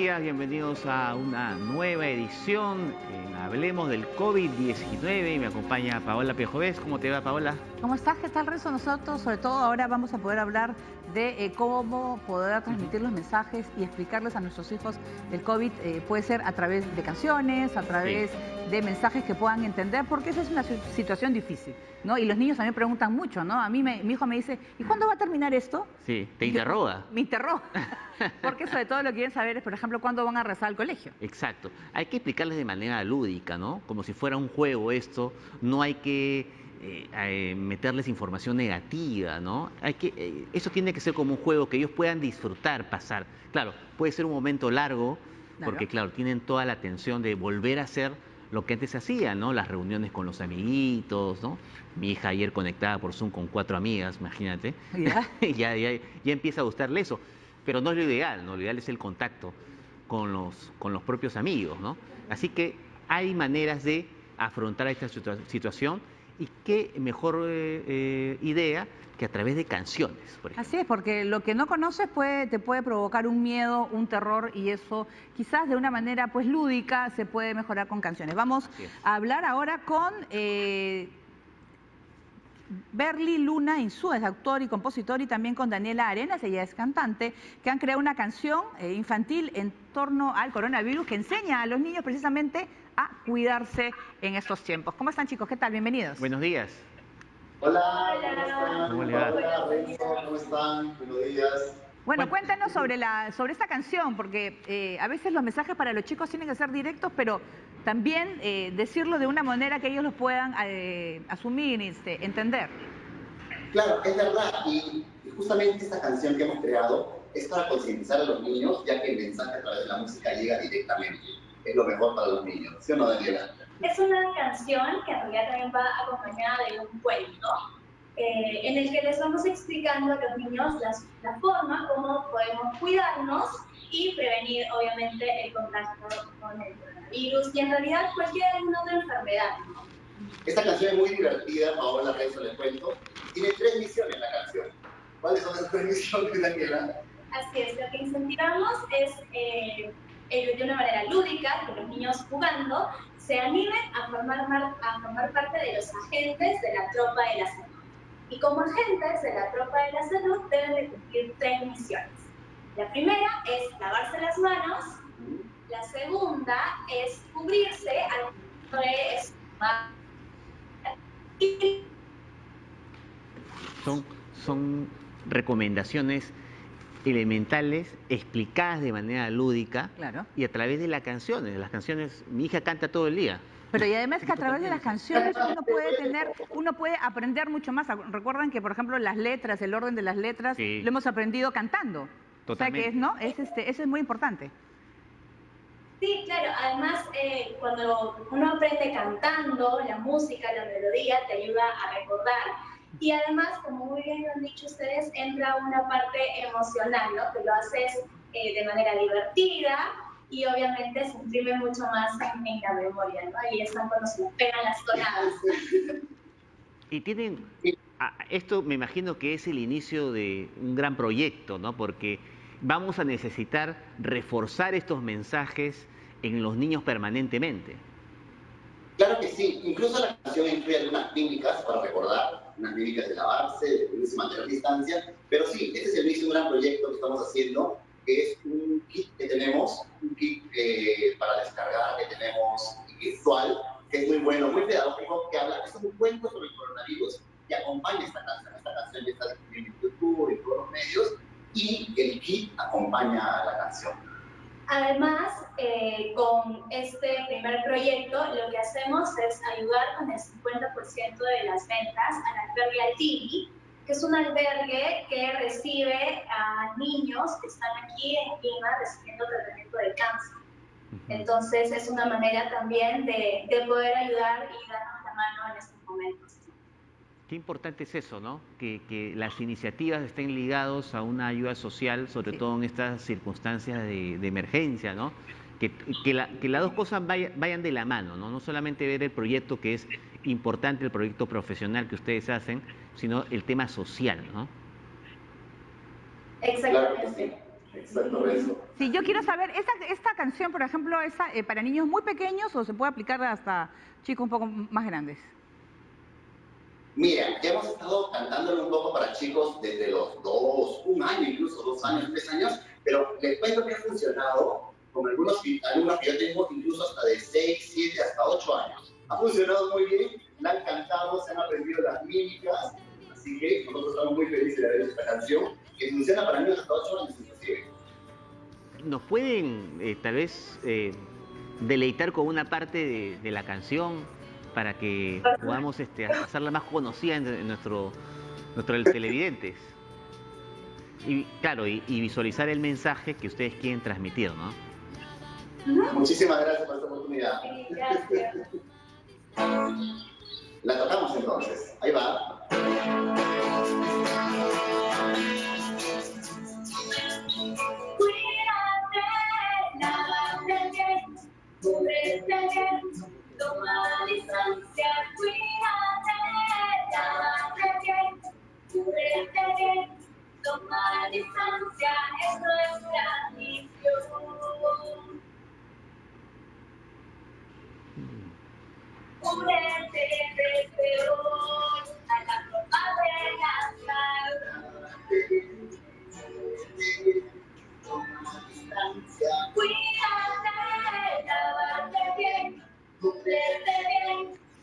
días, bienvenidos a una nueva edición en Hablemos del COVID-19. Me acompaña Paola Pejovés. ¿Cómo te va, Paola? ¿Cómo estás? ¿Qué tal, Renzo? Nosotros, sobre todo ahora, vamos a poder hablar de cómo poder transmitir los mensajes y explicarles a nuestros hijos el COVID. Puede ser a través de canciones, a través de mensajes que puedan entender, porque esa es una situación difícil, ¿no? Y los niños también preguntan mucho, ¿no? A mí mi hijo me dice, ¿y cuándo va a terminar esto? Sí, te interroga. Me interroga. Porque sobre todo lo que quieren saber es, por ejemplo, cuándo van a rezar al colegio. Exacto. Hay que explicarles de manera lúdica, ¿no? Como si fuera un juego esto. No hay que meterles información negativa, ¿no? Eso tiene que ser como un juego que ellos puedan disfrutar, pasar. Claro, puede ser un momento largo, porque claro, tienen toda la atención de volver a hacer lo que antes hacía, ¿no? Las reuniones con los amiguitos, ¿no? Mi hija ayer conectada por Zoom con 4 amigas, imagínate. Ya empieza a gustarle eso. Pero no es lo ideal, ¿no? Lo ideal es el contacto con los propios amigos, ¿no? Así que hay maneras de afrontar esta situación, y qué mejor idea que a través de canciones, por ejemplo. Así es, porque lo que no conoces te puede provocar un miedo, un terror, y eso quizás de una manera pues lúdica se puede mejorar con canciones. Vamos a hablar ahora con Berly Luna Insúa, es autor y compositor, y también con Daniela Arenas, ella es cantante, que han creado una canción infantil en torno al coronavirus que enseña a los niños precisamente a cuidarse en estos tiempos. ¿Cómo están, chicos? ¿Qué tal? Bienvenidos. Buenos días. Hola, ¿cómo están? ¿Cómo le va? Hola, Renzo, ¿cómo están? Buenos días. Bueno, cuéntanos sobre esta canción, porque a veces los mensajes para los chicos tienen que ser directos, pero también decirlo de una manera que ellos los puedan asumir y entender. Claro, es verdad, y justamente esta canción que hemos creado es para concientizar a los niños, ya que el mensaje a través de la música llega directamente. Es lo mejor para los niños, ¿sí o no, Daniela? Es una canción que en realidad también va acompañada de un cuento, en el que les vamos explicando a los niños la forma como podemos cuidarnos y prevenir, obviamente, el contacto con el coronavirus y en realidad cualquier otra enfermedad, ¿no? Esta canción es muy divertida, Paola, Renzo, les cuento. Tiene 3 misiones la canción. ¿Cuáles son esas 3 misiones, Daniela? Así es, lo que incentivamos es, de una manera lúdica, que los niños jugando se animen a formar parte de los agentes de la tropa de la salud. Y como agentes de la tropa de la salud deben de cumplir 3 misiones. La primera es lavarse las manos, la segunda es cubrirse Son recomendaciones elementales, explicadas de manera lúdica, y a través de las canciones. Mi hija canta todo el día. Pero y además que a través de las canciones uno puede aprender mucho más. Recuerdan que, por ejemplo, las letras, el orden de las letras, lo hemos aprendido cantando. Totalmente. O sea que eso es muy importante. Sí, claro. Además, cuando uno aprende cantando, la música, la melodía, te ayuda a recordar. Y además, como muy bien lo han dicho ustedes, entra una parte emocional, ¿no? Que lo haces de manera divertida y obviamente se imprime mucho más en la memoria, ¿no? Ahí están cuando se les pegan las tonadas. Y esto me imagino que es el inicio de un gran proyecto, ¿no? Porque vamos a necesitar reforzar estos mensajes en los niños permanentemente. Claro que sí, incluso la canción incluye algunas técnicas para recordar, unas técnicas de lavarse, de cubrirse y mantener distancia, pero sí, este es el inicio de un gran proyecto que estamos haciendo, que es un kit que tenemos, un kit para descargar que tenemos visual, que es muy bueno, muy pedagógico, que habla, es un cuento sobre el coronavirus, y acompaña esta canción ya está disponible en YouTube y todos los medios, y el kit acompaña a la canción. Además, con este primer proyecto, lo que hacemos es ayudar con el 50% de las ventas al albergue Altini, que es un albergue que recibe a niños que están aquí en Lima recibiendo tratamiento de cáncer. Entonces, es una manera también de poder ayudar y darnos la mano en estos momentos. Qué importante es eso, ¿no? Que las iniciativas estén ligadas a una ayuda social, sobre todo en estas circunstancias de emergencia, ¿no? Que las dos cosas vayan de la mano, ¿no? No solamente ver el proyecto, que es importante, el proyecto profesional que ustedes hacen, sino el tema social, ¿no? Exactamente. Exacto, Renzo. Sí, yo quiero saber, esta canción, por ejemplo, ¿es para niños muy pequeños o se puede aplicar hasta chicos un poco más grandes? Mira, ya hemos estado cantándolo un poco para chicos desde los 1 año, incluso 2 años, 3 años, pero les cuento que ha funcionado con algunos alumnos que yo tengo incluso hasta de 6, 7, hasta 8 años. Ha funcionado muy bien, la han cantado, se han aprendido las mímicas, así que nosotros estamos muy felices de ver esta canción, que funciona para niños hasta 8 años inclusive. ¿Nos pueden tal vez deleitar con una parte de la canción para que podamos hacerla más conocida en nuestros televidentes? Y claro, y visualizar el mensaje que ustedes quieren transmitir, ¿no? Muchísimas gracias por esta oportunidad. Sí, gracias. La tocamos entonces. Ahí va. Cuídate, lávate bien, cúbrete bien, toma distancia. Cuídate, lávate bien, cúbrete bien, toma distancia. Es nuestra misión. Cúbrete desde hoy a la propaganda. Cuídate, lávate bien, cúbrete bien,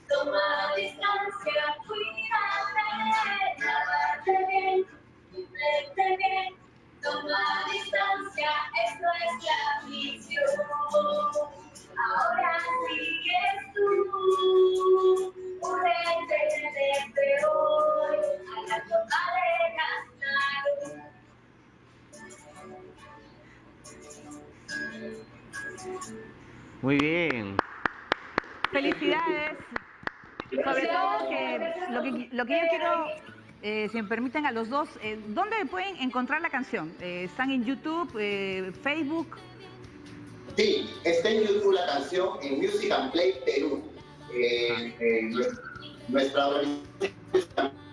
toma distancia. Cuídate, lávate bien, cúbrete bien, toma distancia. Es nuestra misión. Ahora sigues tú, cúbrete desde hoy a la toma de ganar. Muy bien. Felicidades. Sobre todo que lo que yo quiero, si me permiten a los dos, ¿dónde pueden encontrar la canción? ¿Están en YouTube, Facebook? Sí, está en YouTube la canción en Music and Play Perú. Nuestra organización.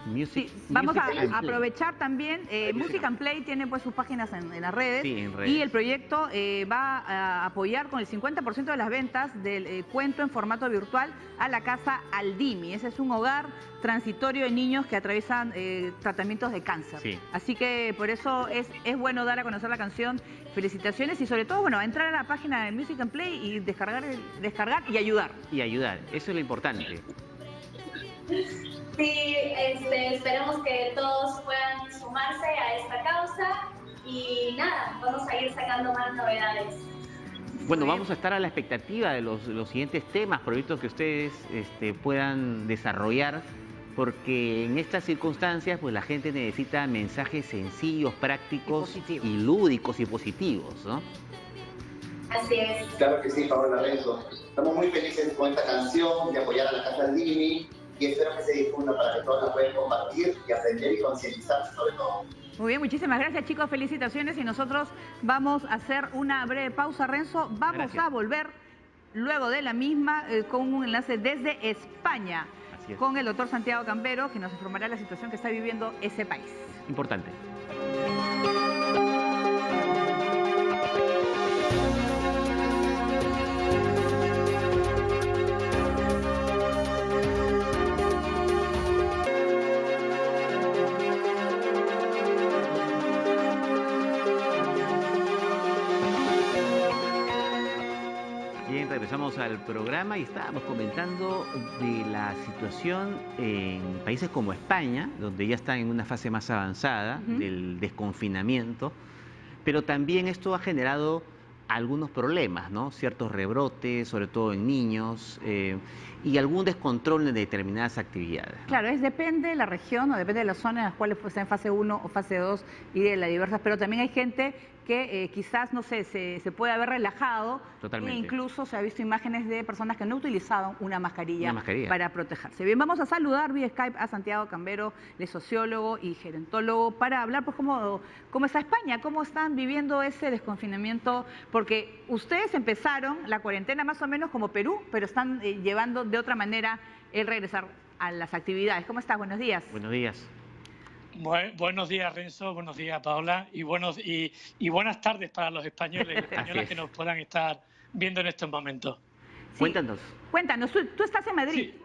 Music, Sí, vamos Music a and Play. aprovechar también, Music and Play tiene pues sus páginas en las redes, Sí, en redes. y el proyecto va a apoyar con el 50% de las ventas del cuento en formato virtual a la casa Aldimi. Ese es un hogar transitorio de niños que atraviesan tratamientos de cáncer. Sí. Así que por eso es bueno dar a conocer la canción. Felicitaciones y sobre todo, bueno, entrar a la página de Music and Play y descargar y ayudar. Y ayudar, eso es lo importante. Sí, esperemos que todos puedan sumarse a esta causa y nada, vamos a ir sacando más novedades. Bueno, vamos a estar a la expectativa de los siguientes temas, proyectos que ustedes puedan desarrollar, porque en estas circunstancias pues la gente necesita mensajes sencillos, prácticos y lúdicos y positivos, ¿no? Así es. Claro que sí, Paola Renzo. Estamos muy felices con esta canción, de apoyar a la casa Aldimi, y espero que se difunda para que todos la puedan compartir y aprender y concientizarse sobre todo. Muy bien, muchísimas gracias, chicos, felicitaciones, y nosotros vamos a hacer una breve pausa, Renzo. Vamos a volver luego de la misma con un enlace desde España con el doctor Santiago Cambero, que nos informará la situación que está viviendo ese país. Importante. Bien, regresamos al programa y estábamos comentando de la situación en países como España, donde ya están en una fase más avanzada del desconfinamiento, pero también esto ha generado algunos problemas, ¿no? Ciertos rebrotes, sobre todo en niños, y algún descontrol en determinadas actividades, ¿no? Claro, depende de la región o depende de la zona en las cuales está en fase 1 o fase 2 y de las diversas, pero también hay gente que quizás, no sé, se puede haber relajado. Totalmente. E incluso se ha visto imágenes de personas que no utilizaban una mascarilla mascarilla para protegerse. Bien, vamos a saludar vía Skype a Santiago Cambero, el sociólogo y gerontólogo, para hablar pues cómo está España, cómo están viviendo ese desconfinamiento, porque ustedes empezaron la cuarentena más o menos como Perú, pero están llevando de otra manera el regresar a las actividades. ¿Cómo estás? Buenos días. Buenos días. Buenos días, Renzo, buenos días, Paola, y buenas tardes para los españoles y españolas que nos puedan estar viendo en estos momentos. Sí. Cuéntanos. Cuéntanos, tú estás en Madrid. Sí.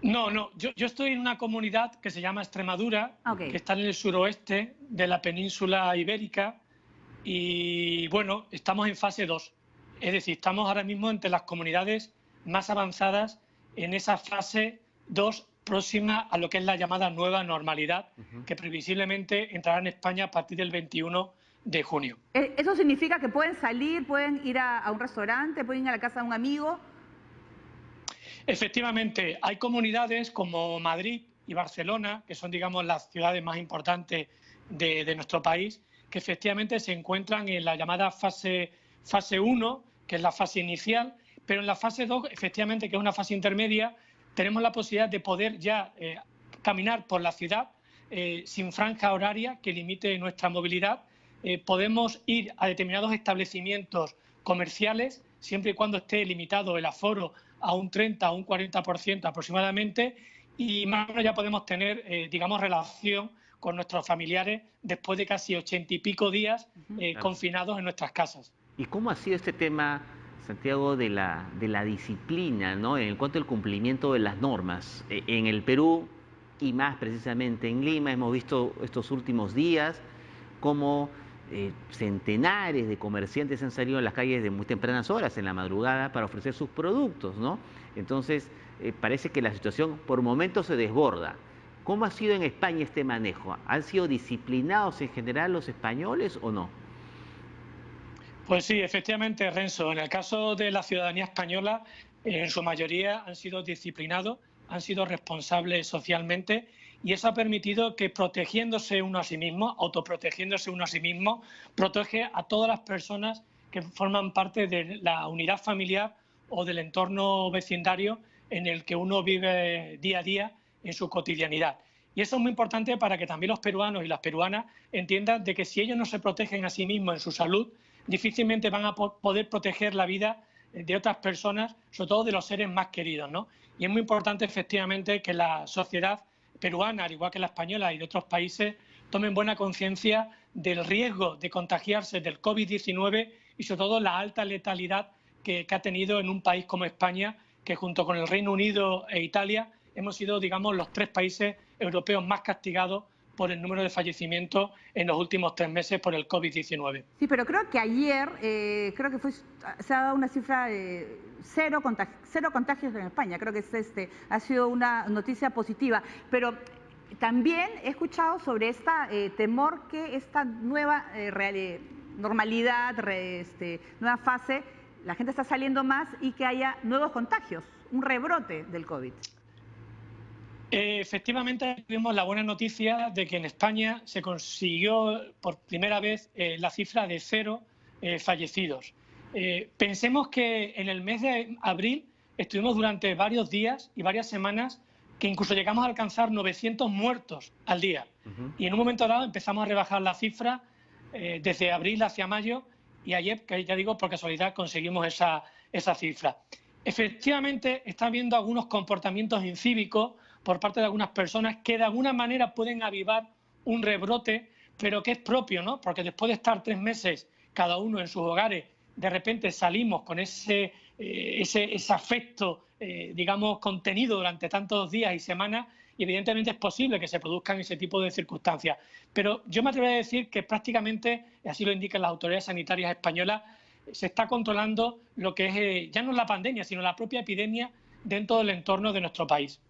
No, yo estoy en una comunidad que se llama Extremadura, que está en el suroeste de la península ibérica, y bueno, estamos en fase 2. Es decir, estamos ahora mismo entre las comunidades más avanzadas en esa fase 2 próxima a lo que es la llamada nueva normalidad, que previsiblemente entrará en España a partir del 21 de junio. ¿Eso significa que pueden salir, pueden ir a un restaurante, pueden ir a la casa de un amigo? Efectivamente, hay comunidades como Madrid y Barcelona, que son, digamos, las ciudades más importantes de nuestro país, que efectivamente se encuentran en la llamada fase 1, que es la fase inicial, pero en la fase 2, efectivamente, que es una fase intermedia, tenemos la posibilidad de poder ya caminar por la ciudad sin franja horaria que limite nuestra movilidad. Podemos ir a determinados establecimientos comerciales, siempre y cuando esté limitado el aforo a un 30 o un 40% aproximadamente, y más o menos ya podemos tener, digamos, relación con nuestros familiares después de casi 80 y pico días confinados en nuestras casas. ¿Y cómo ha sido este tema, Santiago, de la disciplina, ¿no? En cuanto al cumplimiento de las normas? En el Perú, y más precisamente en Lima, hemos visto estos últimos días cómo centenares de comerciantes han salido a las calles de muy tempranas horas, en la madrugada, para ofrecer sus productos, ¿no? Entonces, parece que la situación por momentos se desborda. ¿Cómo ha sido en España este manejo? ¿Han sido disciplinados en general los españoles o no? Pues sí, efectivamente, Renzo. En el caso de la ciudadanía española, en su mayoría han sido disciplinados, han sido responsables socialmente, y eso ha permitido que, protegiéndose uno a sí mismo, autoprotegiéndose uno a sí mismo, protege a todas las personas que forman parte de la unidad familiar o del entorno vecindario en el que uno vive día a día en su cotidianidad. Y eso es muy importante para que también los peruanos y las peruanas entiendan de que si ellos no se protegen a sí mismos en su salud, difícilmente van a poder proteger la vida de otras personas, sobre todo de los seres más queridos, ¿no? Y es muy importante, efectivamente, que la sociedad peruana, al igual que la española y de otros países, tomen buena conciencia del riesgo de contagiarse del COVID-19 y sobre todo la alta letalidad que ha tenido en un país como España, que junto con el Reino Unido e Italia hemos sido, digamos, los 3 países europeos más castigados por el número de fallecimientos en los últimos 3 meses por el COVID-19. Sí, pero creo que ayer, se ha dado una cifra cero contagios en España. Creo que ha sido una noticia positiva. Pero también he escuchado sobre temor que esta nueva normalidad, nueva fase, la gente está saliendo más y que haya nuevos contagios, un rebrote del COVID. Efectivamente, tuvimos la buena noticia de que en España se consiguió por primera vez la cifra de 0 fallecidos. Pensemos que en el mes de abril estuvimos durante varios días y varias semanas que incluso llegamos a alcanzar 900 muertos al día. Y en un momento dado empezamos a rebajar la cifra desde abril hacia mayo, y ayer, que ya digo, por casualidad conseguimos esa cifra. Efectivamente, está habiendo algunos comportamientos incívicos por parte de algunas personas que de alguna manera pueden avivar un rebrote, pero que es propio, ¿no? Porque después de estar 3 meses cada uno en sus hogares, de repente salimos con ese afecto, digamos, contenido durante tantos días y semanas, y evidentemente es posible que se produzcan ese tipo de circunstancias. Pero yo me atrevería a decir que prácticamente, así lo indican las autoridades sanitarias españolas, se está controlando lo que es ya no la pandemia, sino la propia epidemia dentro del entorno de nuestro país.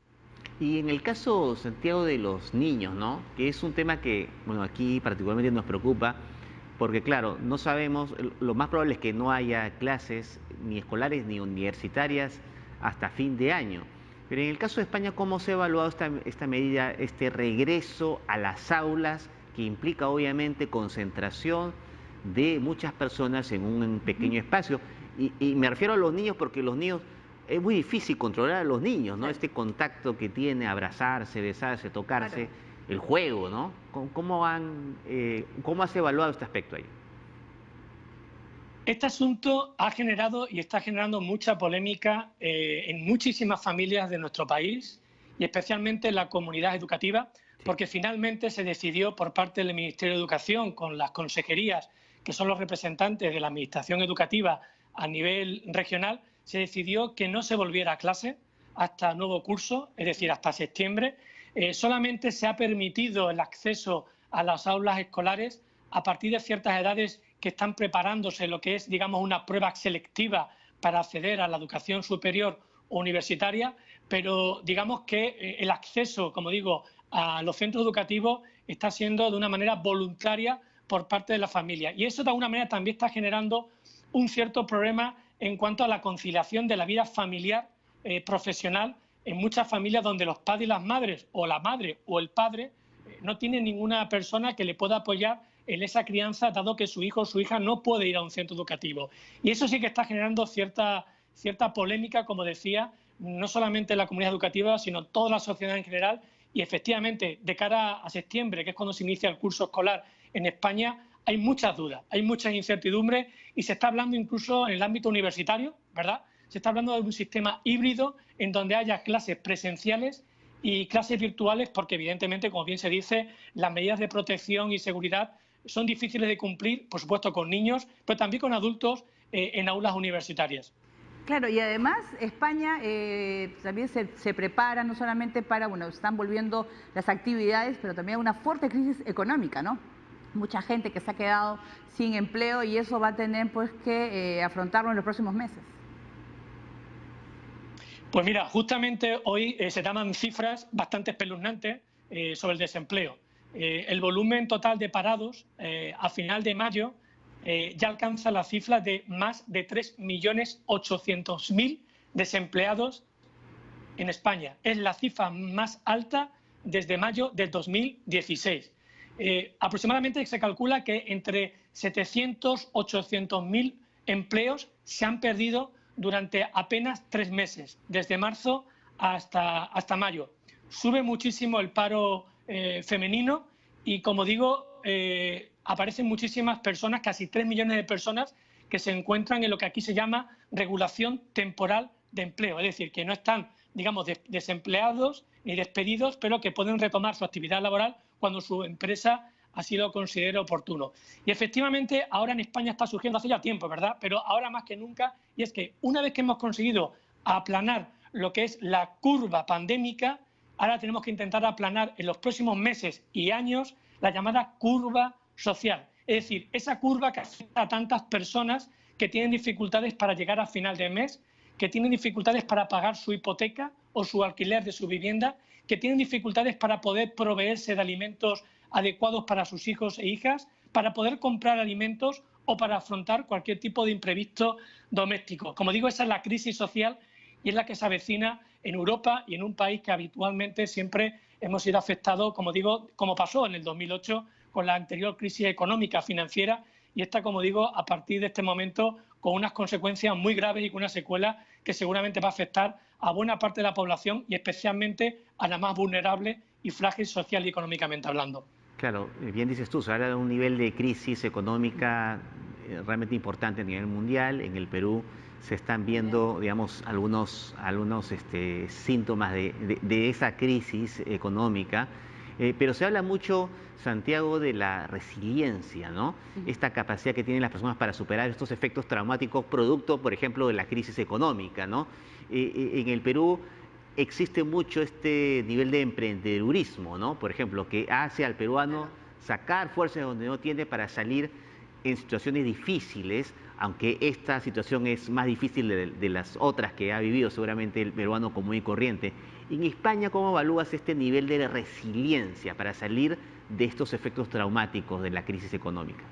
Y en el caso, Santiago, de los niños, ¿no? Que es un tema que, bueno, aquí particularmente nos preocupa, porque claro, no sabemos, lo más probable es que no haya clases ni escolares ni universitarias hasta fin de año. Pero en el caso de España, ¿cómo se ha evaluado esta medida, este regreso a las aulas, que implica obviamente concentración de muchas personas en un pequeño espacio? Y me refiero a los niños porque los niños, es muy difícil controlar a los niños, ¿no? Este contacto que tiene, abrazarse, besarse, tocarse, claro. El juego, ¿no? ¿Cómo has evaluado este aspecto ahí? Este asunto ha generado y está generando mucha polémica en muchísimas familias de nuestro país, y especialmente en la comunidad educativa, porque finalmente se decidió por parte del Ministerio de Educación, con las consejerías, que son los representantes de la Administración Educativa a nivel regional, se decidió que no se volviera a clase hasta nuevo curso, es decir, hasta septiembre. Solamente se ha permitido el acceso a las aulas escolares a partir de ciertas edades que están preparándose lo que es, digamos, una prueba selectiva para acceder a la educación superior o universitaria, pero digamos que el acceso, como digo, a los centros educativos está siendo de una manera voluntaria por parte de la familia. Y eso de alguna manera también está generando un cierto problema en cuanto a la conciliación de la vida familiar, profesional, en muchas familias donde los padres y las madres, o la madre o el padre, no tienen ninguna persona que le pueda apoyar en esa crianza, dado que su hijo o su hija no puede ir a un centro educativo. Y eso sí que está generando cierta polémica, como decía, no solamente en la comunidad educativa, sino toda la sociedad en general. Y efectivamente, de cara a septiembre, que es cuando se inicia el curso escolar en España, hay muchas dudas, hay muchas incertidumbres y se está hablando incluso en el ámbito universitario, ¿verdad? Se está hablando de un sistema híbrido en donde haya clases presenciales y clases virtuales, porque evidentemente, como bien se dice, las medidas de protección y seguridad son difíciles de cumplir, por supuesto con niños, pero también con adultos en aulas universitarias. Claro, y además España también se prepara no solamente para, bueno, están volviendo las actividades, pero también una fuerte crisis económica, ¿no? Mucha gente que se ha quedado sin empleo y eso va a tener pues que afrontarlo en los próximos meses. Pues mira, justamente hoy se daban cifras bastante espeluznantes sobre el desempleo. El volumen total de parados a final de mayo ya alcanza la cifra de más de 3.800.000 desempleados en España. Es la cifra más alta desde mayo del 2016. Aproximadamente se calcula que entre 700.000 y 800.000 empleos se han perdido durante apenas 3 meses, desde marzo hasta mayo. Sube muchísimo el paro femenino y, como digo, aparecen muchísimas personas, casi 3 millones de personas, que se encuentran en lo que aquí se llama regulación temporal de empleo, es decir, que no están, digamos, desempleados ni despedidos, pero que pueden retomar su actividad laboral cuando su empresa así lo considere oportuno. Y efectivamente ahora en España está surgiendo hace ya tiempo, ¿verdad? Pero ahora más que nunca, y es que una vez que hemos conseguido aplanar lo que es la curva pandémica, ahora tenemos que intentar aplanar en los próximos meses y años la llamada curva social. Es decir, esa curva que afecta a tantas personas que tienen dificultades para llegar a final de mes, que tienen dificultades para pagar su hipoteca o su alquiler de su vivienda, que tienen dificultades para poder proveerse de alimentos adecuados para sus hijos e hijas, para poder comprar alimentos o para afrontar cualquier tipo de imprevisto doméstico. Como digo, esa es la crisis social y es la que se avecina en Europa y en un país que habitualmente siempre hemos sido afectados, como digo, como pasó en el 2008 con la anterior crisis económica, financiera, y esta, como digo, a partir de este momento con unas consecuencias muy graves y con una secuela que seguramente va a afectar a buena parte de la población y especialmente a la más vulnerable y frágil social y económicamente hablando. Claro, bien dices tú, se habla de un nivel de crisis económica realmente importante a nivel mundial. En el Perú se están viendo, digamos, algunos síntomas de esa crisis económica, pero se habla mucho, Santiago, de la resiliencia, ¿no? Esta capacidad que tienen las personas para superar estos efectos traumáticos producto, por ejemplo, de la crisis económica, ¿no? En el Perú existe mucho este nivel de emprendedurismo, ¿no? Por ejemplo, que hace al peruano sacar fuerzas donde no tiene para salir en situaciones difíciles, aunque esta situación es más difícil de las otras que ha vivido seguramente el peruano común y corriente. En España, ¿cómo evalúas este nivel de resiliencia para salir de estos efectos traumáticos de la crisis económica?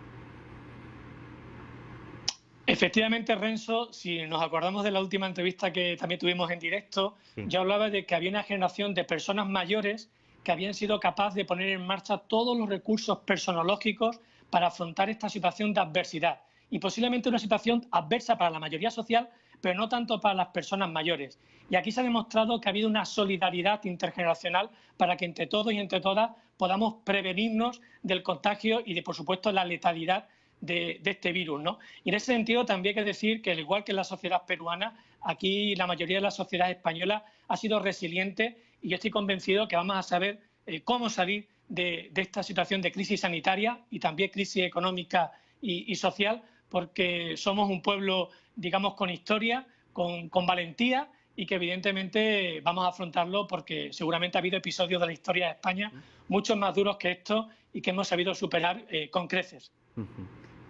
Efectivamente, Renzo, si nos acordamos de la última entrevista que también tuvimos en directo, sí, yo hablaba de que había una generación de personas mayores que habían sido capaces de poner en marcha todos los recursos personológicos para afrontar esta situación de adversidad. Y posiblemente una situación adversa para la mayoría social, pero no tanto para las personas mayores. Y aquí se ha demostrado que ha habido una solidaridad intergeneracional para que entre todos y entre todas podamos prevenirnos del contagio y de, por supuesto, la letalidad de este virus, ¿no? Y en ese sentido también hay que decir que, al igual que en la sociedad peruana, aquí la mayoría de la sociedad española ha sido resiliente y yo estoy convencido que vamos a saber cómo salir de esta situación de crisis sanitaria y también crisis económica y social, porque somos un pueblo, digamos, con historia, con valentía, y que evidentemente vamos a afrontarlo porque seguramente ha habido episodios de la historia de España mucho más duros que estos y que hemos sabido superar con creces.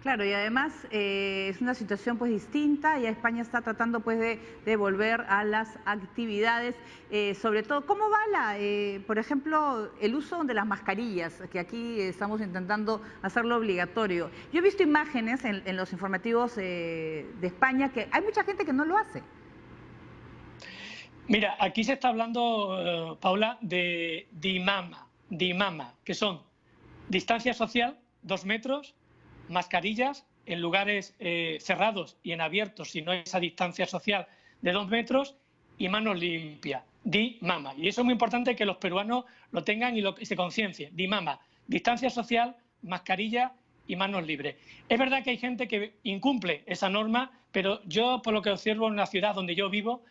Claro, y además es una situación pues distinta, y España está tratando pues de volver a las actividades, sobre todo, ¿cómo va por ejemplo, el uso de las mascarillas, que aquí estamos intentando hacerlo obligatorio? Yo he visto imágenes en los informativos de España que hay mucha gente que no lo hace. Mira, aquí se está hablando, Paula, de DIMAMA, que son distancia social, 2 metros, mascarillas en lugares cerrados y en abiertos, si no hay esa distancia social de 2 metros, y manos limpias. DIMAMA. Y eso es muy importante que los peruanos lo tengan y se conciencien. DIMAMA, distancia social, mascarilla y manos libres. Es verdad que hay gente que incumple esa norma, pero yo, por lo que observo en la ciudad donde yo vivo,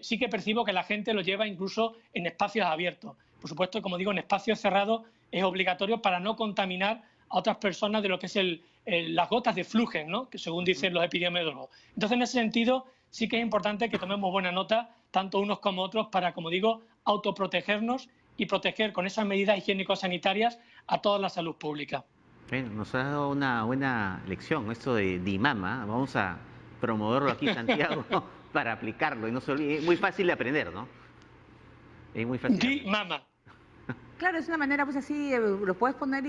sí que percibo que la gente lo lleva incluso en espacios abiertos. Por supuesto, como digo, en espacios cerrados es obligatorio para no contaminar a otras personas de lo que es las gotas de flujo, ¿no?, que según dicen los epidemiólogos. Entonces, en ese sentido, sí que es importante que tomemos buena nota, tanto unos como otros, para, como digo, autoprotegernos y proteger con esas medidas higiénico-sanitarias a toda la salud pública. Bueno, nos ha dado una buena lección esto de DIMAMA. Vamos a promoverlo aquí, Santiago, para aplicarlo. Y no se olvide, es muy fácil de aprender, ¿no? Es muy fácil. DIMAMA. Claro, es una manera, pues así, lo puedes poner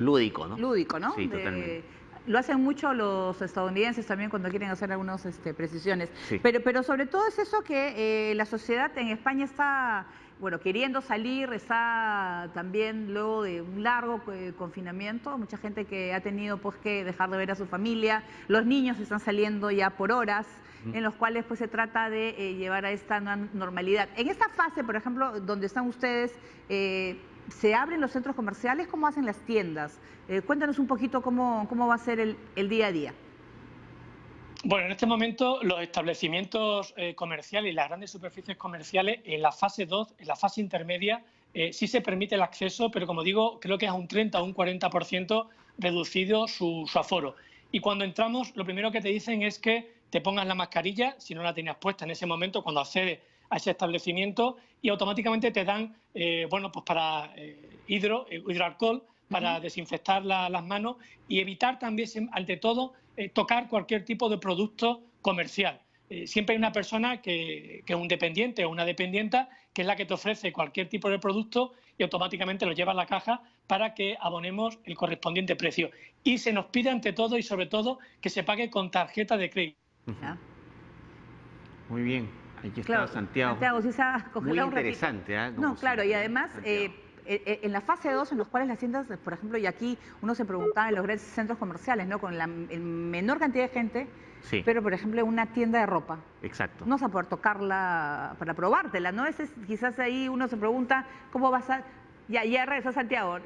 Lúdico, ¿no? Lúdico, ¿no? Sí, totalmente. Lo hacen mucho los estadounidenses también cuando quieren hacer algunas precisiones. Sí. Pero sobre todo es eso que la sociedad en España está, bueno, queriendo salir, está también luego de un largo confinamiento, mucha gente que ha tenido pues que dejar de ver a su familia, los niños están saliendo ya por horas, en los cuales pues se trata de llevar a esta normalidad. En esta fase, por ejemplo, donde están ustedes, ¿se abren los centros comerciales? ¿Cómo hacen las tiendas? Cuéntanos un poquito cómo va a ser el día a día. Bueno, en este momento los establecimientos comerciales y las grandes superficies comerciales en la fase 2, en la fase intermedia, sí se permite el acceso, pero como digo, creo que es a un 30 o un 40% reducido su aforo. Y cuando entramos, lo primero que te dicen es que te pongas la mascarilla, si no la tenías puesta en ese momento cuando accedes a ese establecimiento, y automáticamente te dan, bueno, pues para hidroalcohol, para desinfectar las manos y evitar también, ante todo, tocar cualquier tipo de producto comercial. Siempre hay una persona que es un dependiente o una dependienta, que es la que te ofrece cualquier tipo de producto y automáticamente lo lleva a la caja para que abonemos el correspondiente precio. Y se nos pide, ante todo y sobre todo, que se pague con tarjeta de crédito. Muy bien, aquí está, claro, Santiago. Santiago, sí se ha congelado muy interesante, ¿eh? No, claro, y además en la fase 2, en los cuales las tiendas, por ejemplo, y aquí uno se preguntaba en los grandes centros comerciales, ¿no?, con la menor cantidad de gente, sí, pero por ejemplo en una tienda de ropa. Exacto. No vas a poder tocarla para probártela, ¿no? Quizás ahí uno se pregunta cómo vas a... Ya regresó Santiago,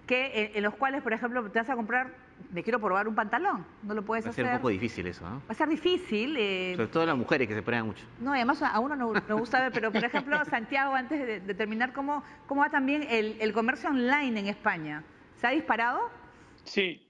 que en los cuales, por ejemplo, te vas a comprar, me quiero probar un pantalón, no lo puedes hacer. Va a ser un poco difícil eso, ¿no? Va a ser difícil. Sobre todo las mujeres, que se prueban mucho. No, además a uno no gusta ver, pero por ejemplo, Santiago, antes de terminar, ¿cómo va también el comercio online en España? ¿Se ha disparado? Sí.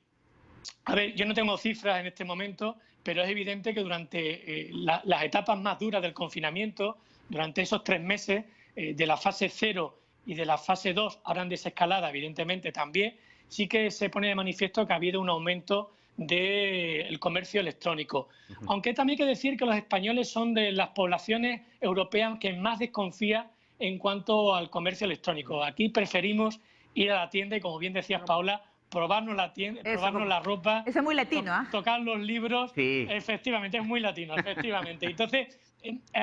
A ver, yo no tengo cifras en este momento, pero es evidente que durante las etapas más duras del confinamiento, durante esos 3 meses de la fase 0 y de la fase 2, ahora en desescalada, evidentemente también, sí que se pone de manifiesto que ha habido un aumento del comercio electrónico. Aunque también hay que decir que los españoles son de las poblaciones europeas que más desconfía en cuanto al comercio electrónico. Aquí preferimos ir a la tienda y, como bien decías, Paula, probarnos la tienda, probarnos la ropa. Eso es muy latino, ¿ah? Tocar los libros. Sí. Efectivamente, es muy latino, efectivamente. Entonces,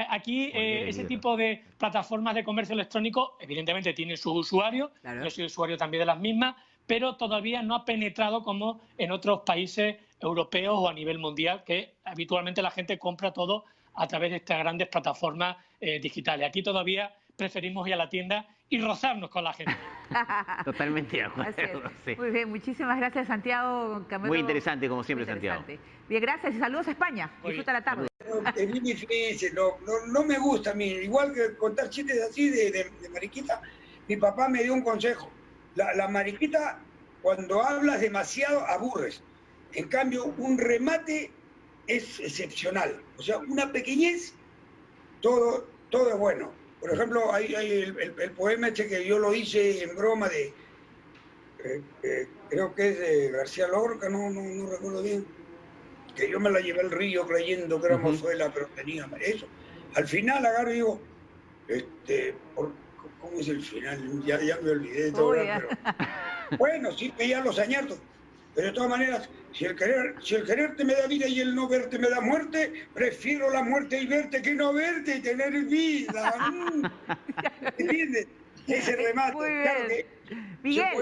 aquí ese tipo de plataformas de comercio electrónico, evidentemente, tiene sus usuarios. Claro. Yo soy usuario también de las mismas, pero todavía no ha penetrado como en otros países europeos o a nivel mundial, que habitualmente la gente compra todo a través de estas grandes plataformas digitales. Aquí todavía preferimos ir a la tienda y rozarnos con la gente. Totalmente de acuerdo. Sí. Muy bien, muchísimas gracias, Santiago Camero. Muy interesante, como siempre, Santiago. Bien, gracias y saludos a España. Disfruta la tarde. Es muy difícil, no me gusta a mí. Igual que contar chistes así de mariquita, Mi papá me dio un consejo. La mariquita, cuando hablas demasiado, aburres. En cambio, un remate es excepcional. O sea, una pequeñez, todo es bueno. Por ejemplo, hay el poema este que yo lo hice en broma de, creo que es de García Lorca, no recuerdo bien, que yo me la llevé al río creyendo que era mozuela, pero tenía eso. Al final agarro y digo, ¿cómo es el final? Ya me olvidé de todo, pero bueno, sí veía los añartos. Pero de todas maneras, si el quererte me da vida y el no verte me da muerte, prefiero la muerte y verte que no verte y tener vida. ¿Entiendes? Ese remate. Muy bien. Claro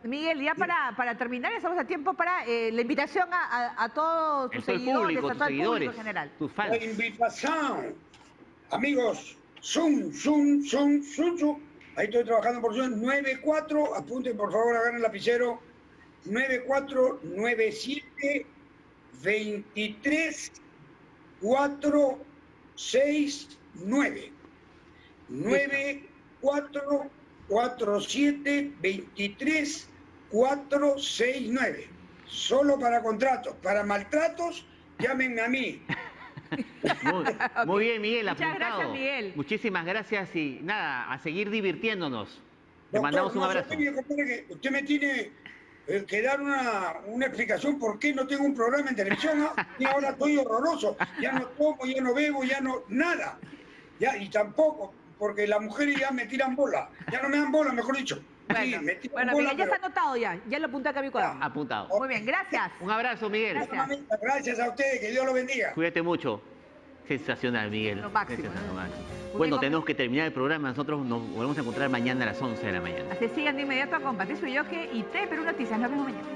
que Miguel, ya para terminar, estamos a tiempo para la invitación a todos tus seguidores, público, a todo el público seguidores, en general. tus fans. La invitación. Amigos, Zoom. Ahí estoy trabajando por Zoom. 94, apunten por favor, agarren el lapicero. 9497 23 469. 9447 23 469. Solo para contratos. Para maltratos, llámenme a mí. Muy bien, Miguel, Muchas apuntado. gracias, Miguel. Muchísimas gracias y nada, a seguir divirtiéndonos. Te Doctor, mandamos un no abrazo. se olvide, compadre, que usted me tiene que dar una explicación por qué no tengo un programa en televisión, ¿no? Y ahora estoy horroroso. Ya no como, ya no bebo, ya no... Nada. Ya, y tampoco, porque las mujeres ya me tiran bola. Ya no me dan bola, mejor dicho. Sí, me tiran bola, Miguel, ya está anotado ya. Ya lo apunté acá a mi cuaderno. Apuntado. Muy bien, gracias. Un abrazo, Miguel. Gracias a ustedes, que Dios lo bendiga. Cuídate mucho. Sensacional, Miguel. Lo máximo. Sensacional, lo máximo. Muy Bueno, bien, tenemos que terminar el programa. Nosotros nos volvemos a encontrar mañana a las 11 de la mañana. Así sigan de inmediato con Patricio Ulloque y T Perú Noticias. Nos vemos mañana.